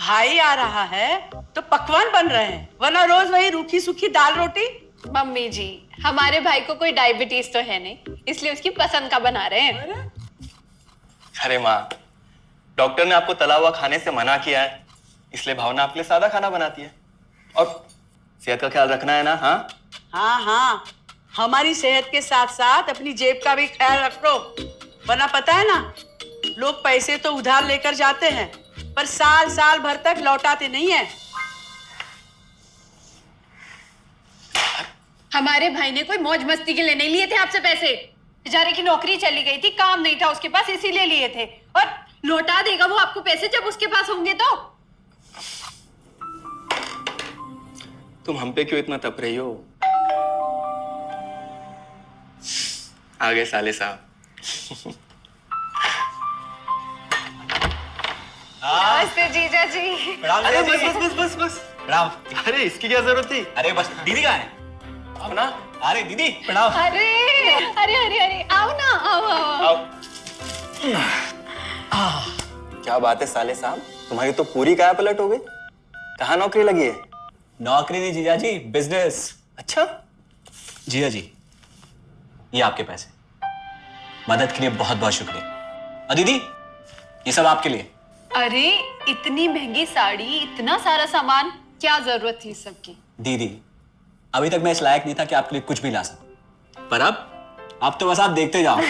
भाई आ रहा है तो पकवान बन रहे हैं, वरना रोज वही रूखी सूखी दाल रोटी। मम्मी जी, हमारे भाई को कोई डायबिटीज तो है नहीं, इसलिए उसकी पसंद का बना रहे हैं। अरे माँ, डॉक्टर ने आपको तला हुआ खाने से मना किया है, इसलिए भावना आपके लिए सादा खाना बनाती है। और सेहत का ख्याल रखना है ना? हाँ हाँ हाँ, हमारी सेहत के साथ साथ अपनी जेब का भी ख्याल रखो, वरना पता है ना, लोग पैसे तो उधार लेकर जाते हैं पर साल साल भर तक लौटाते नहीं है। हमारे भाई ने कोई मौज मस्ती के लिए नहीं लिए थे आपसे पैसे। बेचारे की नौकरी चली गई थी, काम नहीं था उसके पास, इसीलिए लिए थे। और लौटा देगा वो आपको पैसे जब उसके पास होंगे तो। तुम हम पे क्यों इतना तप रही हो? आ गए साले साहब। नमस्ते जीजा जी। अरे बस बस बस बस बस प्रणाम। अरे इसकी क्या जरूरत थी? अरे बस दीदी कहाँ है? आओ ना। अरे दीदी प्रणाम। अरे अरे अरे अरे आओ ना, आओ आओ। क्या बात है साले साहब, तुम्हारी तो पूरी काया पलट हो गई। कहाँ नौकरी लगी है? नौकरी नहीं जीजा जी, बिजनेस। अच्छा। जीजा जी, ये आपके पैसे, मदद के लिए बहुत बहुत शुक्रिया। और दीदी, ये सब आपके लिए। अरे इतनी महंगी साड़ी, इतना सारा सामान, क्या जरूरत थी सबकी? दीदी, अभी तक मैं इस लायक नहीं था कि आपके लिए कुछ भी ला सकूं, पर अब तो बस आप देखते जाओ।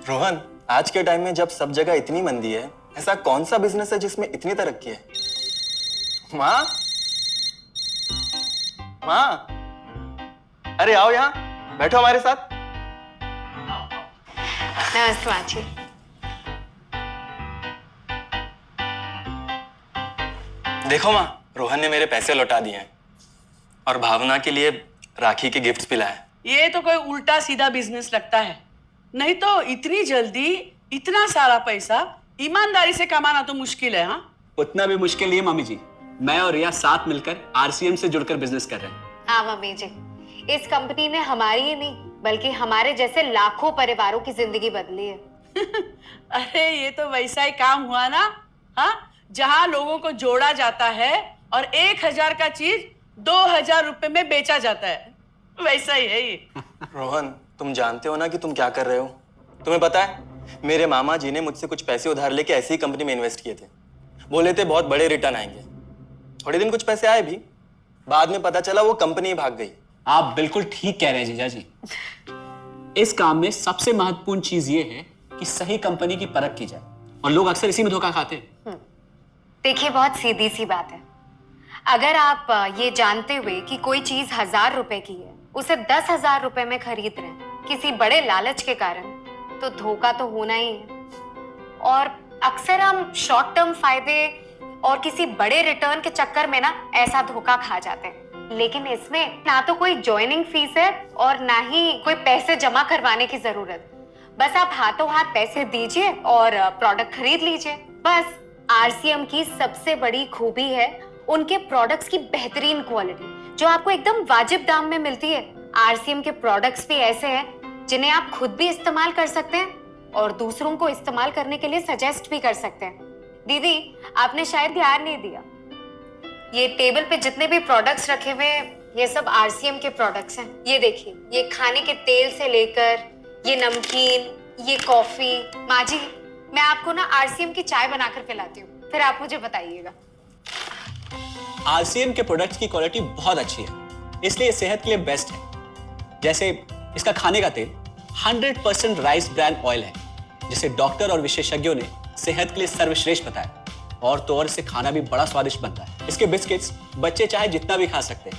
रोहन, आज के टाइम में जब सब जगह इतनी मंदी है, ऐसा कौन सा बिजनेस है जिसमें इतनी तरक्की है? माँ, माँ, अरे आओ यहाँ, बैठो हमारे साथ। नमस्ते माँ जी। देखो माँ, रोहन ने मेरे पैसे लौटा दिए हैं और भावना के लिए राखी के गिफ्ट्स भी लाए। ये तो कोई उल्टा सीधा बिजनेस लगता है, नहीं तो इतनी जल्दी इतना सारा पैसा ईमानदारी से कमाना तो मुश्किल है। हाँ, उतना भी मुश्किल नहीं है मम्मी जी। मैं और रिया साथ मिलकर आरसीएम से जुड़कर बिजनेस कर रहे हैं। हाँ मम्मी जी, इस कंपनी ने हमारी ही नहीं बल्कि हमारे जैसे लाखों परिवारों की जिंदगी बदली है। अरे ये तो वैसा ही काम हुआ ना, हाँ, जहाँ लोगों को जोड़ा जाता है और 1000 का चीज 2000 रुपए में बेचा जाता है, वैसा ही है ये। रोहन, तुम जानते हो ना कि तुम क्या कर रहे हो? तुम्हें पता है, मेरे मामा जी ने मुझसे कुछ पैसे उधार लेके ऐसी ही कंपनी में इन्वेस्ट किए थे। बोले थे बहुत बड़े रिटर्न आएंगे। थोड़े दिन कुछ पैसे आए भी, बाद में पता चला वो कंपनी ही भाग गई। आप बिल्कुल ठीक कह रहे हैं जीजा जी। इस काम में सबसे महत्वपूर्ण चीज ये है कि सही कंपनी की परख की जाए, और लोग अक्सर इसी में धोखा खाते हैं। देखिए, बहुत सीधी सी बात है। अगर आप ये जानते हुए कि कोई चीज 1000 रुपए की है, उसे 10,000 रुपए में खरीद रहे हैं किसी बड़े लालच के कारण, तो धोखा तो होना ही है। और अक्सर हम शॉर्ट टर्म फायदे और किसी बड़े रिटर्न के चक्कर में ना ऐसा धोखा खा जाते हैं। लेकिन इसमें ना तो कोई ज्वाइनिंग फीस है और ना ही कोई पैसे जमा करवाने की जरूरत। बस आप हाथों हाथ पैसे दीजिए और प्रोडक्ट खरीद लीजिए, बस। आरसीएम की सबसे बड़ी खूबी है उनके प्रोडक्ट्स की बेहतरीन क्वालिटी, जो आपको एकदम वाजिब दाम में मिलती है। आरसीएम के प्रोडक्ट्स भी ऐसे हैं जिन्हें आप खुद भी इस्तेमाल कर सकते हैं और दूसरों को इस्तेमाल करने के लिए सजेस्ट भी कर सकते हैं। दीदी, आपने शायद ध्यान नहीं दिया, ये टेबल पे जितने भी प्रोडक्ट्स रखे हुए हैं, ये सब आरसीएम के प्रोडक्ट्स हैं। ये देखिए, ये खाने के तेल से लेकर ये नमकीन, ये कॉफी। माँ जी, मैं आपको ना आरसीएम की चाय बनाकर पिलाती हूँ, फिर आप मुझे बताइएगा। आरसीएम के प्रोडक्ट्स की क्वालिटी बहुत अच्छी है, इसलिए सेहत के लिए बेस्ट है। जैसे इसका खाने का तेल 100% राइस ब्रांड ऑयल है, जिसे डॉक्टर और विशेषज्ञों ने सेहत के लिए सर्वश्रेष्ठ बताया। और तो और इसे खाना भी बड़ा स्वादिष्ट बनता है। इसके बिस्किट्स बच्चे चाहे जितना भी खा सकते हैं,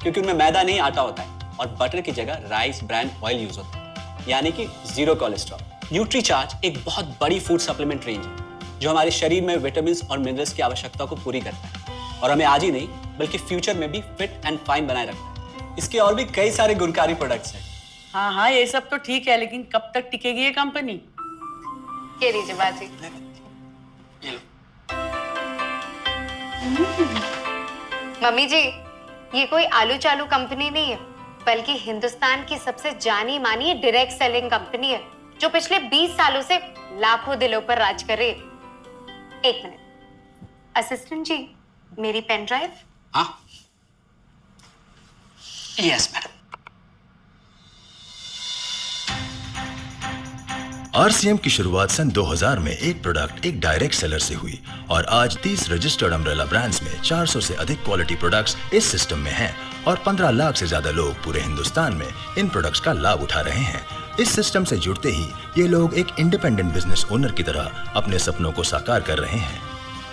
क्योंकि उनमें मैदा नहीं आटा होता है और बटर की जगह राइस ब्रांड ऑयल यूज होता है, यानी कि 0 कोलेस्ट्रॉल। न्यूट्रीचार्ज एक बहुत बड़ी फूड सप्लीमेंट रेंज है, जो हमारे शरीर में विटामिन और मिनरल्स की आवश्यकता को पूरी करता है और हमें आज ही नहीं बल्कि फ्यूचर में भी फिट एंड फाइन बनाए रखता है। इसके और भी कई सारे गुणकारी प्रोडक्ट्स हैं। हाँ हाँ, ये सब तो ठीक है, लेकिन कब तक टिकेगी ये कंपनी? ये लीजिए बाजी। मम्मी जी, ये कोई आलू चालू कंपनी नहीं है, बल्कि हिंदुस्तान की सबसे जानी मानी डायरेक्ट सेलिंग कंपनी है जो पिछले 20 सालों से लाखों दिलों पर राज कर रही है। 1 मिनट असिस्टेंट जी, मेरी पेन ड्राइव। हाँ, यस मैडम। आरसीएम की शुरुआत सन 2000 में एक प्रोडक्ट एक डायरेक्ट सेलर से हुई और आज 30 रजिस्टर्ड अम्ब्रेला ब्रांड्स में 400 से अधिक क्वालिटी प्रोडक्ट्स इस सिस्टम में हैं और 15 लाख से ज्यादा लोग पूरे हिंदुस्तान में इन प्रोडक्ट्स का लाभ उठा रहे हैं। इस सिस्टम से जुड़ते ही ये लोग एक इंडिपेंडेंट बिजनेस ओनर की तरह अपने सपनों को साकार कर रहे हैं।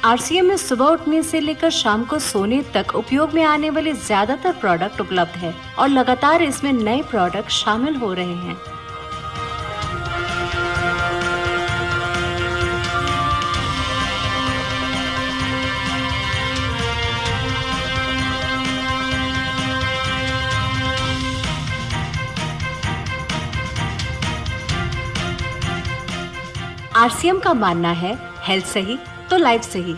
आरसीएम में सुबह उठने से लेकर शाम को सोने तक उपयोग में आने वाले ज्यादातर प्रोडक्ट उपलब्ध है और लगातार इसमें नए प्रोडक्ट शामिल हो रहे हैं। आरसीएम का मानना है हेल्थ सही तो लाइफ सही।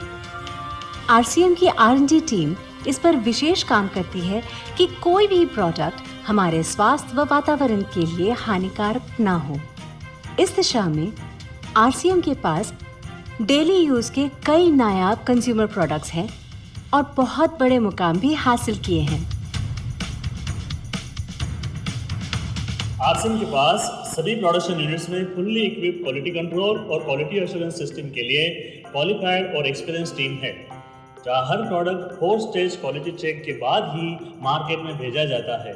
आरसीएम की R&D टीम इस पर विशेष काम करती है कि कोई भी प्रोडक्ट हमारे स्वास्थ्य व वातावरण के लिए हानिकारक ना हो। इस दिशा में आरसीएम के पास डेली यूज के कई नायाब कंज्यूमर प्रोडक्ट्स हैं और बहुत बड़े मुकाम भी हासिल किए हैं। आरसीएम के पास सभी प्रोडक्शन यूनिट्स में फुल्ली इक्विप्ड क्वालिटी कंट्रोल और क्वालिटी एश्योरेंस सिस्टम के लिए क्वालिफाइड और एक्सपीरियंस टीम है, जहां हर प्रोडक्ट 4 स्टेज क्वालिटी चेक के बाद ही मार्केट में भेजा जाता है।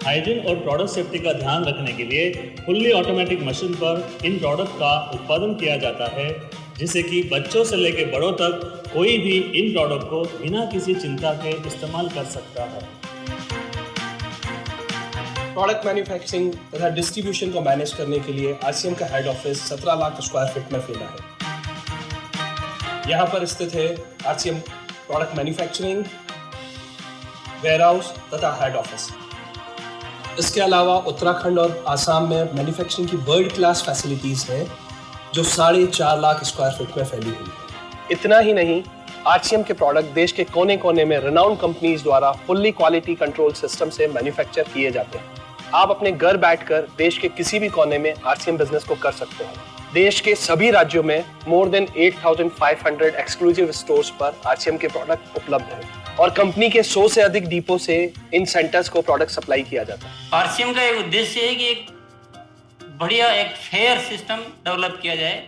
हाइजीन और प्रोडक्ट सेफ्टी का ध्यान रखने के लिए फुल्ली ऑटोमेटिक मशीन पर इन प्रोडक्ट का उत्पादन किया जाता है, जिससे कि बच्चों से लेकर बड़ों तक कोई भी इन प्रोडक्ट को बिना किसी चिंता के इस्तेमाल कर सकता है। प्रोडक्ट मैन्युफैक्चरिंग तथा डिस्ट्रीब्यूशन को मैनेज करने के लिए आरसीएम का head office 17 lakh square feet में फैला है। यहाँ पर स्थित है आरसीएम प्रोडक्ट मैन्युफैक्चरिंग, वेयरहाउस तथा हेड ऑफिस। इसके अलावा उत्तराखंड और आसाम में मैन्युफैक्चरिंग की वर्ल्ड क्लास फैसिलिटीज हैं जो 4.5 लाख स्क्वायर फीट में फैली हुई है। इतना ही नहीं, आरसीएम के प्रोडक्ट देश के कोने कोने में रिनाउंड कंपनीज द्वारा फुल्ली क्वालिटी कंट्रोल सिस्टम से मैन्युफैक्चर किए जाते हैं। आप अपने घर बैठकर देश के किसी भी कोने में आरसीएम बिजनेस को कर सकते हैं। देश के सभी राज्यों में मोर देन 8,500 एक्सक्लूसिव स्टोर्स पर आरसीएम के प्रोडक्ट उपलब्ध हैं और कंपनी के 100 से अधिक डिपो से इन सेंटर्स को प्रोडक्ट सप्लाई किया जाता है। आरसीएम का एक उद्देश्य है कि एक बढ़िया एक फेयर सिस्टम डेवलप किया जाए,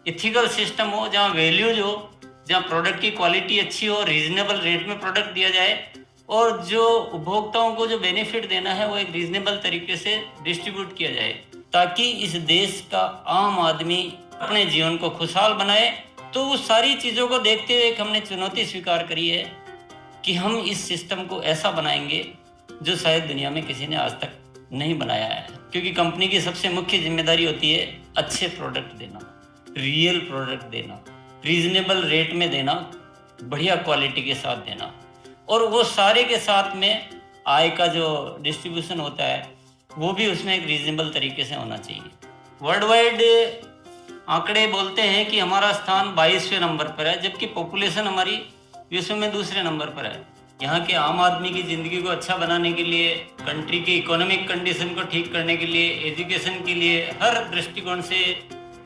इथिकल सिस्टम हो, जहाँ वैल्यूज हो, जहाँ प्रोडक्ट की क्वालिटी अच्छी हो, रीजनेबल रेट में प्रोडक्ट दिया जाए और जो उपभोक्ताओं को जो बेनिफिट देना है वो एक रीजनेबल तरीके से डिस्ट्रीब्यूट किया जाए, ताकि इस देश का आम आदमी अपने जीवन को खुशहाल बनाए। तो उस सारी चीज़ों को देखते हुए एक हमने चुनौती स्वीकार करी है कि हम इस सिस्टम को ऐसा बनाएंगे जो शायद दुनिया में किसी ने आज तक नहीं बनाया है, क्योंकि कंपनी की सबसे मुख्य जिम्मेदारी होती है अच्छे प्रोडक्ट देना, रियल प्रोडक्ट देना, रीजनेबल रेट में देना, बढ़िया क्वालिटी के साथ देना, और वो सारे के साथ में आय का जो डिस्ट्रीब्यूशन होता है वो भी उसमें एक रीजनेबल तरीके से होना चाहिए। वर्ल्ड वाइड आंकड़े बोलते हैं कि हमारा स्थान 22वें नंबर पर है, जबकि पॉपुलेशन हमारी विश्व में दूसरे नंबर पर है। यहाँ के आम आदमी की ज़िंदगी को अच्छा बनाने के लिए, कंट्री की इकोनॉमिक कंडीशन को ठीक करने के लिए, एजुकेशन के लिए, हर दृष्टिकोण से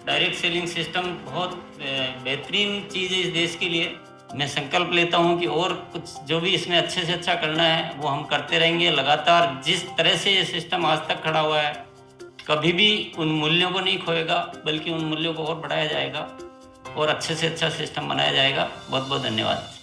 डायरेक्ट सेलिंग सिस्टम बहुत बेहतरीन चीज़ है इस देश के लिए। मैं संकल्प लेता हूं कि और कुछ जो भी इसमें अच्छे से अच्छा करना है वो हम करते रहेंगे लगातार। जिस तरह से ये सिस्टम आज तक खड़ा हुआ है, कभी भी उन मूल्यों को नहीं खोएगा, बल्कि उन मूल्यों को और बढ़ाया जाएगा और अच्छे से अच्छा सिस्टम बनाया जाएगा। बहुत बहुत धन्यवाद।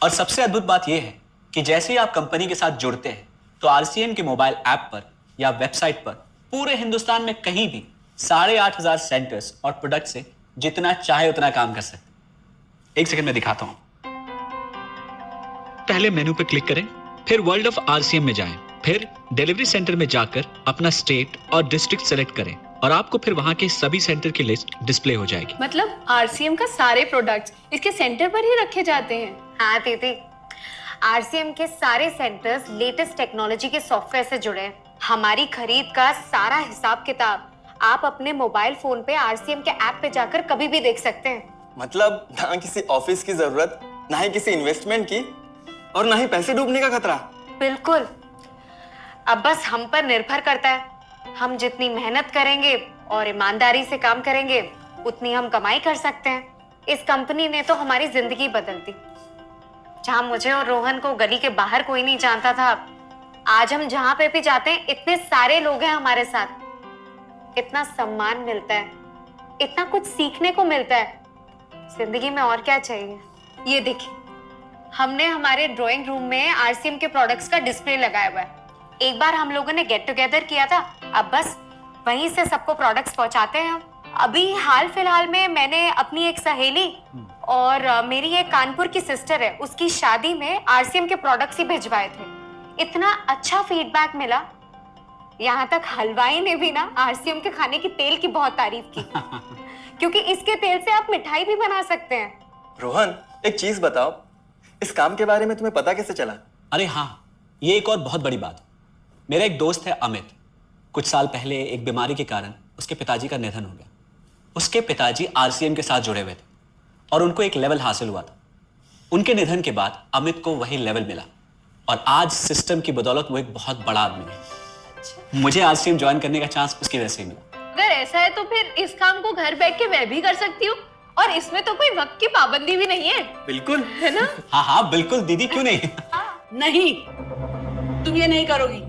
और सबसे अद्भुत बात यह है कि जैसे ही आप कंपनी के साथ जुड़ते हैं तो आरसीएम के मोबाइल ऐप पर या वेबसाइट पर पूरे हिंदुस्तान में कहीं भी 8,500 सेंटर्स और प्रोडक्ट से जितना चाहे उतना काम कर सकते हैं। एक सेकंड में दिखाता हूं। पहले मेनू पर क्लिक करें, फिर वर्ल्ड ऑफ आरसीएम में जाएं, फिर डिलीवरी सेंटर में जाकर अपना स्टेट और डिस्ट्रिक्ट सेलेक्ट करें और आपको फिर वहां के सभी सेंटर की लिस्ट डिस्प्ले हो जाएगी। मतलब आरसीएम का सारे प्रोडक्ट्स इसके सेंटर पर ही रखे जाते हैं? हाँ दीदी, आरसीएम के सारे सेंटर्स लेटेस्ट टेक्नोलॉजी के सॉफ्टवेयर से जुड़े हैं। हमारी खरीद का सारा हिसाब किताब आप अपने मोबाइल फोन पे आरसीएम के ऐप पे जाकर कभी भी देख सकते हैं। मतलब ना किसी ऑफिस की जरूरत ना ही किसी इन्वेस्टमेंट की और ना ही पैसे डूबने का खतरा। बिल्कुल। अब बस हम पर निर्भर करता है। हम जितनी मेहनत करेंगे और ईमानदारी से काम करेंगे उतनी हम कमाई कर सकते हैं। इस कंपनी ने तो हमारी जिंदगी बदल दी। जहां मुझे और रोहन को गली के बाहर कोई नहीं जानता था, आज हम जहां पे भी जाते हैं इतने सारे लोग हैं हमारे साथ। इतना सम्मान मिलता है, इतना कुछ सीखने को मिलता है। जिंदगी में और क्या चाहिए। ये देखिए, हमने हमारे ड्राइंग रूम में आरसीएम के प्रोडक्ट्स का डिस्प्ले लगाया हुआ है। एक बार हम लोगों ने गेट टुगेदर किया था, अब बस वहीं से सबको प्रोडक्ट्स पहुंचाते हैं हम। अभी हाल फिलहाल में मैंने अपनी एक सहेली और मेरी एक कानपुर की सिस्टर है, उसकी शादी में आरसीएम के प्रोडक्ट्स ही भिजवाए थे। इतना अच्छा फीडबैक मिला, यहाँ तक हलवाई ने भी ना आरसीएम के खाने की तेल की बहुत तारीफ की क्योंकि इसके तेल से आप मिठाई भी बना सकते हैं। रोहन, एक चीज बताओ, इस काम के बारे में तुम्हें पता कैसे चला? अरे हाँ, ये एक और बहुत बड़ी बात। मेरा एक दोस्त है अमित, कुछ साल पहले एक बीमारी के कारण उसके पिताजी का निधन हो गया। उसके पिताजी आरसीएम के साथ जुड़े हुए थे और उनको एक लेवल हासिल हुआ था। उनके निधन के बाद अमित को वही लेवल मिला और आज सिस्टम की बदौलत वो एक बहुत बड़ा आदमी है। मुझे आरसीएम ज्वाइन करने का चांस उसकी वजह से ही मिला। अगर ऐसा है तो फिर इस काम को घर बैठ के मैं भी कर सकती हूँ और इसमें तो कोई वक्त की पाबंदी भी नहीं है। बिल्कुल, है ना? हाँ हाँ बिल्कुल दीदी, क्यों नहीं। नहीं, तुम ये नहीं करोगी।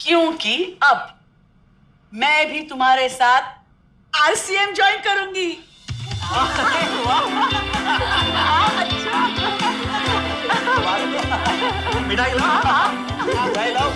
क्योंकि अब मैं भी तुम्हारे साथ आरसीएम ज्वाइन करूंगी। मिठाई लाओ, मिठाई लाओ।